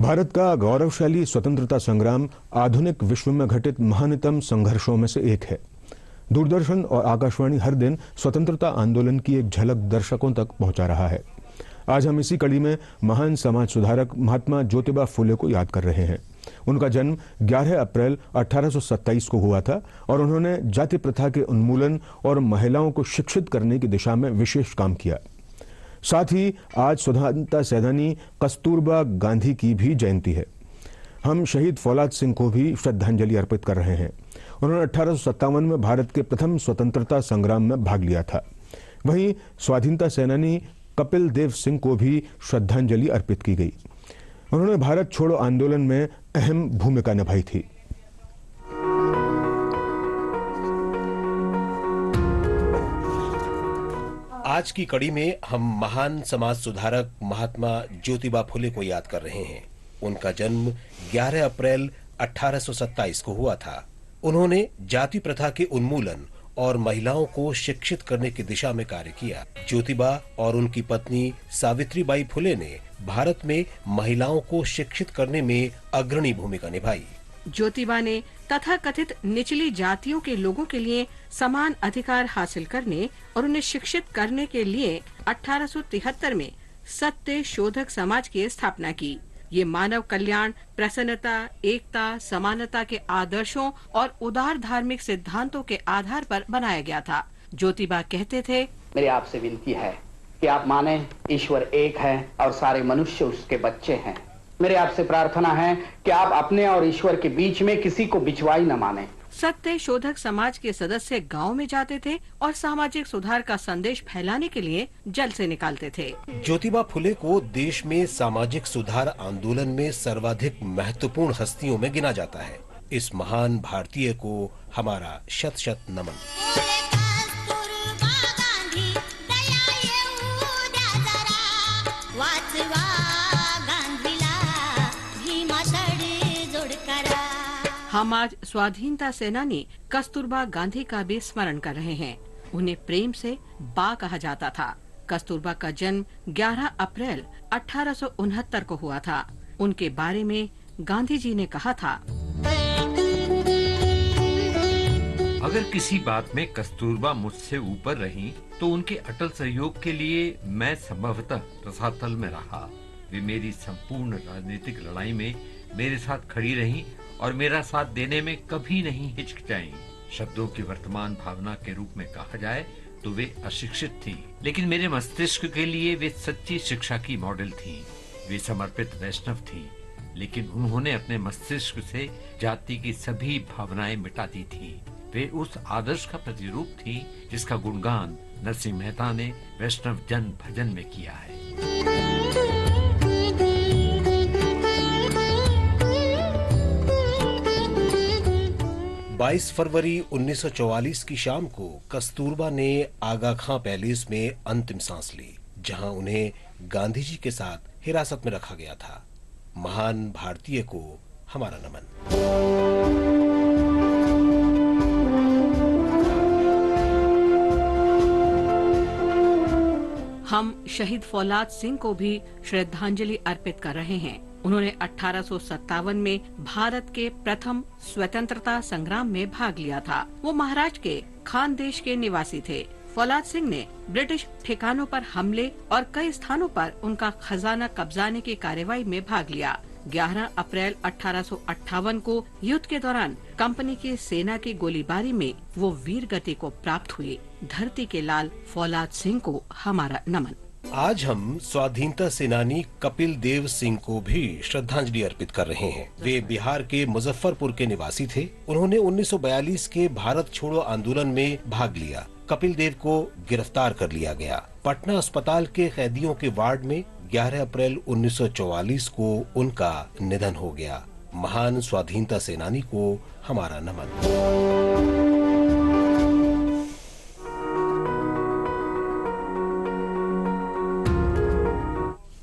भारत का गौरवशाली स्वतंत्रता संग्राम आधुनिक विश्व में घटित महानतम संघर्षों में से एक है। दूरदर्शन और आकाशवाणी हर दिन स्वतंत्रता आंदोलन की एक झलक दर्शकों तक पहुंचा रहा है। आज हम इसी कड़ी में महान समाज सुधारक महात्मा ज्योतिबा फुले को याद कर रहे हैं। उनका जन्म 11 अप्रैल 1827 को हुआ था और उन्होंने जाति प्रथा के उन्मूलन और महिलाओं को शिक्षित करने की दिशा में विशेष काम किया। साथ ही आज स्वतंत्रता सेनानी कस्तूरबा गांधी की भी जयंती है। हम शहीद फौलाद सिंह को भी श्रद्धांजलि अर्पित कर रहे हैं। उन्होंने 1857 में भारत के प्रथम स्वतंत्रता संग्राम में भाग लिया था। वहीं स्वाधीनता सेनानी कपिल देव सिंह को भी श्रद्धांजलि अर्पित की गई। उन्होंने भारत छोड़ो आंदोलन में अहम भूमिका निभाई थी। आज की कड़ी में हम महान समाज सुधारक महात्मा ज्योतिबा फुले को याद कर रहे हैं। उनका जन्म 11 अप्रैल 1827 को हुआ था। उन्होंने जाति प्रथा के उन्मूलन और महिलाओं को शिक्षित करने की दिशा में कार्य किया। ज्योतिबा और उनकी पत्नी सावित्रीबाई फुले ने भारत में महिलाओं को शिक्षित करने में अग्रणी भूमिका निभाई। ज्योतिबा ने तथाकथित निचली जातियों के लोगों के लिए समान अधिकार हासिल करने और उन्हें शिक्षित करने के लिए 1873 में सत्य शोधक समाज की स्थापना की। ये मानव कल्याण, प्रसन्नता, एकता, समानता के आदर्शों और उदार धार्मिक सिद्धांतों के आधार पर बनाया गया था। ज्योतिबा कहते थे, मेरी आपसे विनती है कि आप माने ईश्वर एक है और सारे मनुष्य उसके बच्चे हैं। मेरे आपसे प्रार्थना है कि आप अपने और ईश्वर के बीच में किसी को बिचवाई न माने। सत्य शोधक समाज के सदस्य गांव में जाते थे और सामाजिक सुधार का संदेश फैलाने के लिए जल से निकालते थे। ज्योतिबा फुले को देश में सामाजिक सुधार आंदोलन में सर्वाधिक महत्वपूर्ण हस्तियों में गिना जाता है। इस महान भारतीय को हमारा शत शत नमन। हम आज स्वाधीनता सेनानी कस्तूरबा गांधी का भी स्मरण कर रहे हैं। उन्हें प्रेम से बा कहा जाता था। कस्तूरबा का जन्म 11 अप्रैल 1869 को हुआ था। उनके बारे में गांधी जी ने कहा था, अगर किसी बात में कस्तूरबा मुझसे ऊपर रही तो उनके अटल सहयोग के लिए मैं संभवतः रसातल में रहा। वे मेरी संपूर्ण राजनीतिक लड़ाई में मेरे साथ खड़ी रहीं और मेरा साथ देने में कभी नहीं हिचकिचाई। शब्दों की वर्तमान भावना के रूप में कहा जाए तो वे अशिक्षित थीं, लेकिन मेरे मस्तिष्क के लिए वे सच्ची शिक्षा की मॉडल थीं। वे समर्पित वैष्णव थीं, लेकिन उन्होंने अपने मस्तिष्क से जाति की सभी भावनाएं मिटा दी थीं। वे उस आदर्श का प्रतिरूप थी जिसका गुणगान नरसिंह मेहता ने वैष्णव जन भजन में किया है। 22 फरवरी 1944 की शाम को कस्तूरबा ने आगा खां पैलेस में अंतिम सांस ली, जहां उन्हें गांधी जी के साथ हिरासत में रखा गया था। महान भारतीय को हमारा नमन। हम शहीद फौलाद सिंह को भी श्रद्धांजलि अर्पित कर रहे हैं। उन्होंने 1857 में भारत के प्रथम स्वतंत्रता संग्राम में भाग लिया था। वो महाराष्ट्र के खानदेश के निवासी थे। फौलाद सिंह ने ब्रिटिश ठिकानों पर हमले और कई स्थानों पर उनका खजाना कब्जाने की कार्रवाई में भाग लिया। 11 अप्रैल 1858 को युद्ध के दौरान कंपनी की सेना की गोलीबारी में वो वीर गति को प्राप्त हुए। धरती के लाल फौलाद सिंह को हमारा नमन। आज हम स्वाधीनता सेनानी कपिल देव सिंह को भी श्रद्धांजलि अर्पित कर रहे हैं। वे बिहार के मुजफ्फरपुर के निवासी थे। उन्होंने 1942 के भारत छोड़ो आंदोलन में भाग लिया। कपिल देव को गिरफ्तार कर लिया गया। पटना अस्पताल के कैदियों के वार्ड में 11 अप्रैल 1944 को उनका निधन हो गया। महान स्वाधीनता सेनानी को हमारा नमन।